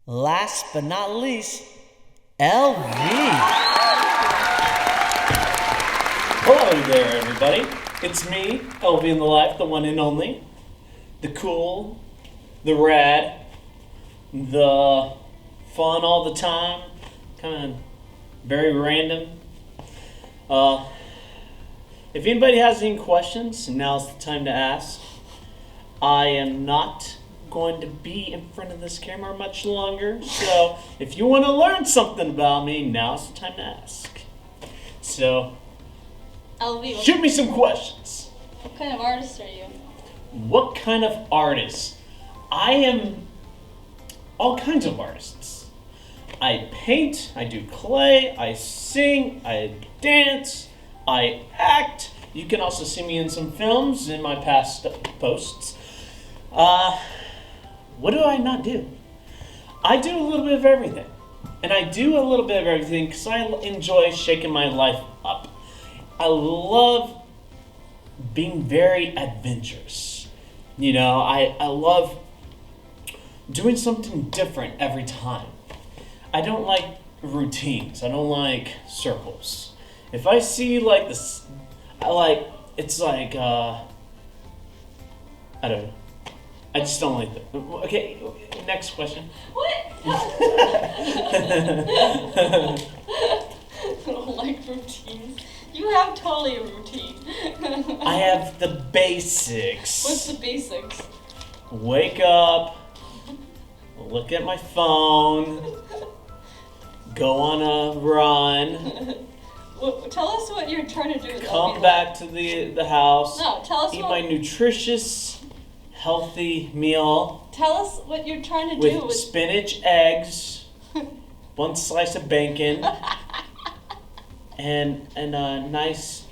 Last but not least, LV. Hello there, everybody. It's me, LVnthelife, the one and only. The cool, the rad, the fun all the time, kind of very random. If anybody has any questions, now's the time to ask. I am not going to be in front of this camera much longer, so if you want to learn something about me, now's the time to ask. So, LV, shoot me some questions. what kind of artist are you? What kind of artist? I am all kinds of artists. I paint, I do clay, I sing, I dance, I act. You can also see me in some films in my past posts. What do I not do? I do a little bit of everything. And I do a little bit of everything because I enjoy shaking my life up. I love being very adventurous. You know, I love doing something different every time. I don't like routines. I don't like circles. If I see like this, I don't know. I just don't like that. Okay, next question. What? I don't like routines. You have totally a routine. I have the basics. What's the basics? Wake up, look at my phone, go on a run, Well, tell us what you're trying to do with come LV back to the house, No, tell us eat what. my nutritious, healthy meal Tell us what you're trying to do with with. spinach, eggs, one slice of bacon, and a nice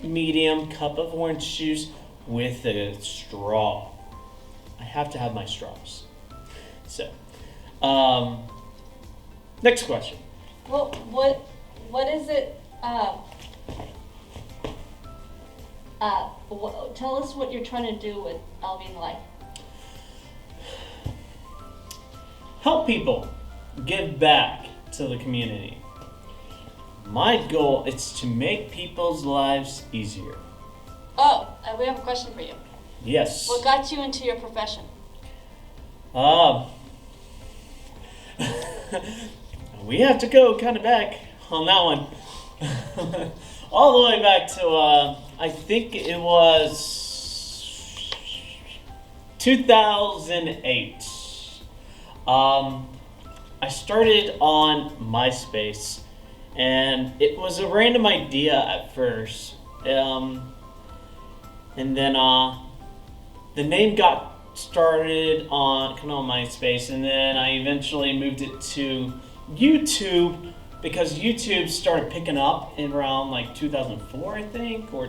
medium cup of orange juice with a straw. I have to have my straws. So, next question. Well, what is it? Tell us what you're trying to do with LVnthelife. Help people, give back to the community. My goal is to make people's lives easier. Oh, we have a question for you. Yes. What got you into your profession? We have to go kind of back on that one. All the way back to, I think it was 2008. I started on MySpace, and it was a random idea at first. And then the name got started on MySpace, and then I eventually moved it to YouTube because YouTube started picking up in around like 2004, I think, or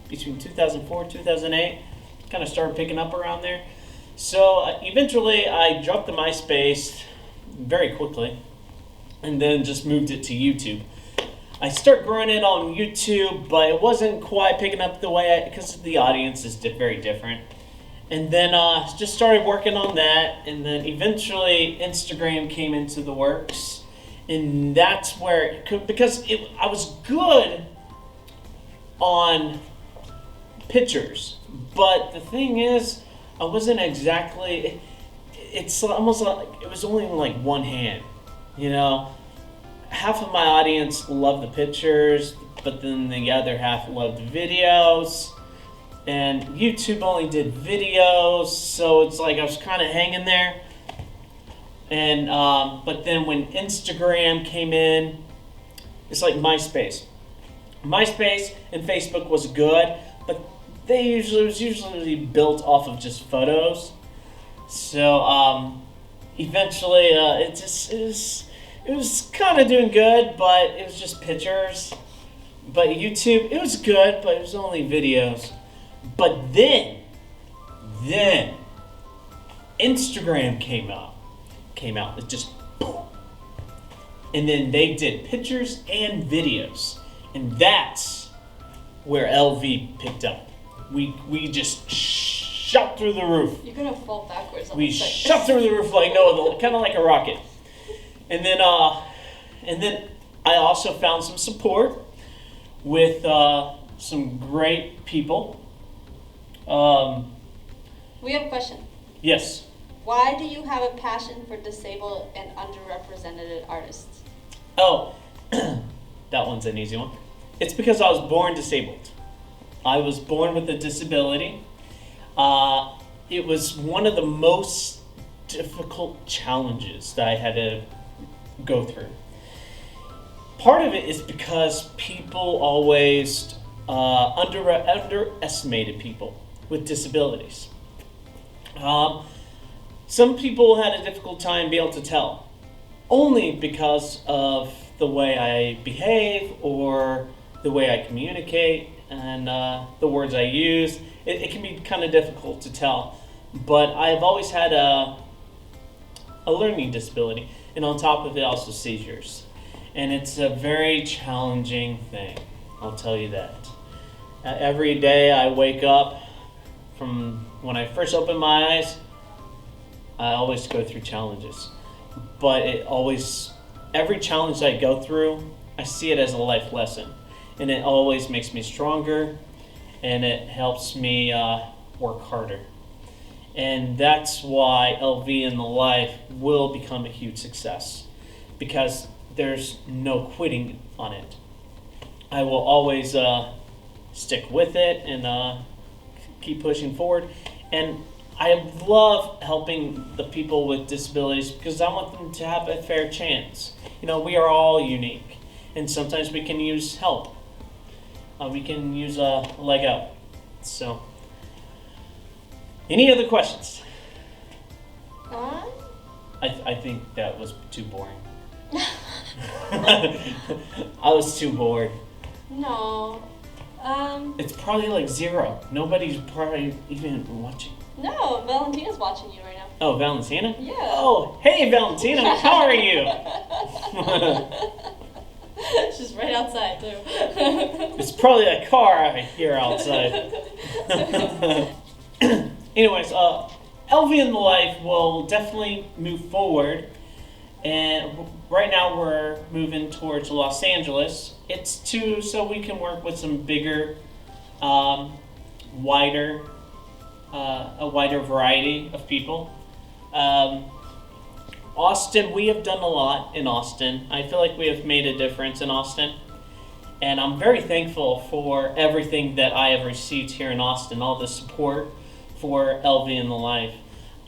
between 2004 and 2008. Kind of started picking up around there. So eventually I dropped the MySpace very quickly and then just moved it to YouTube. I started growing it on YouTube, but it wasn't quite picking up the way because the audience is very different. And then just started working on that, and then eventually Instagram came into the works, and that's where I was good on pictures, but the thing is, I wasn't exactly. It's almost like it was only like one hand, you know. Half of my audience loved the pictures, but then the other half loved the videos. And YouTube only did videos, so it's like I was kind of hanging there. And but then when Instagram came in, it's like MySpace. MySpace and Facebook was good, but it was usually built off of just photos. So eventually, it was kind of doing good, but it was just pictures. But YouTube, it was good, but it was only videos. But then Instagram came out. It just boom. And then they did pictures and videos. And that's where LV picked up. We just shot through the roof. You're gonna fall backwards on We the site. shot through the roof like Noah, kind of like a rocket. And then I also found some support with some great people. We have a question. Yes. Why do you have a passion for disabled and underrepresented artists? Oh, that one's an easy one. It's because I was born disabled. I was born with a disability. It was one of the most difficult challenges that I had to go through. Part of it is because people always underestimated people with disabilities. Some people had a difficult time being able to tell, only because of the way I behave or the way I communicate and the words I use. It can be kind of difficult to tell, but I've always had a learning disability, and on top of it also seizures. And it's a very challenging thing, I'll tell you that. Every day I wake up, from when I first open my eyes, I always go through challenges. But every challenge I go through, I see it as a life lesson. And it always makes me stronger, and it helps me work harder. And that's why LVnthelife will become a huge success, because there's no quitting on it. I will always stick with it and keep pushing forward. And I love helping the people with disabilities because I want them to have a fair chance. You know, we are all unique, and sometimes we can use help. We can use a leg up. So, any other questions? I think that was too boring. I was too bored. No. It's probably like 0. Nobody's probably even watching. No, Valentina's watching you right now. Oh, Valentina? Yeah. Oh, hey Valentina, how are you? She's right outside too. It's probably a car I hear outside. Anyways, LVnthelife will definitely move forward, and right now we're moving towards Los Angeles. It's so we can work with some bigger, wider variety of people. Austin, we have done a lot in Austin. I feel like we have made a difference in Austin. And I'm very thankful for everything that I have received here in Austin, all the support for LVnthelife.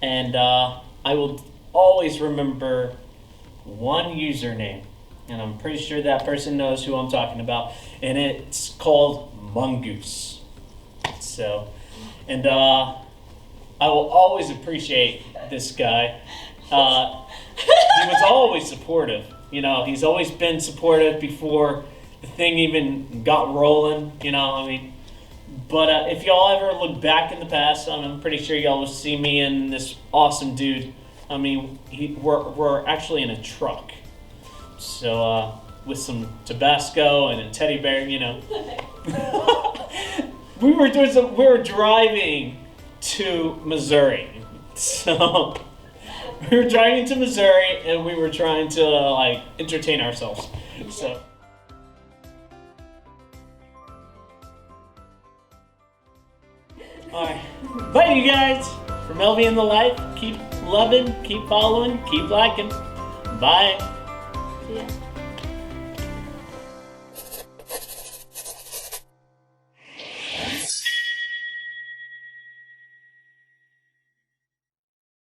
And I will always remember one username. And I'm pretty sure that person knows who I'm talking about. And it's called Mongoose. So, and I will always appreciate this guy. He was always supportive. You know, he's always been supportive before the thing even got rolling. You know, I mean, but if y'all ever look back in the past, I'm pretty sure y'all will see me and this awesome dude. I mean, we're actually in a truck. So, with some Tabasco and a teddy bear, you know. we were driving to Missouri. So, we were driving to Missouri and we were trying to, entertain ourselves. So. Alright. Bye, you guys. From LVnthelife, keep loving, keep following, keep liking. Bye. Yeah.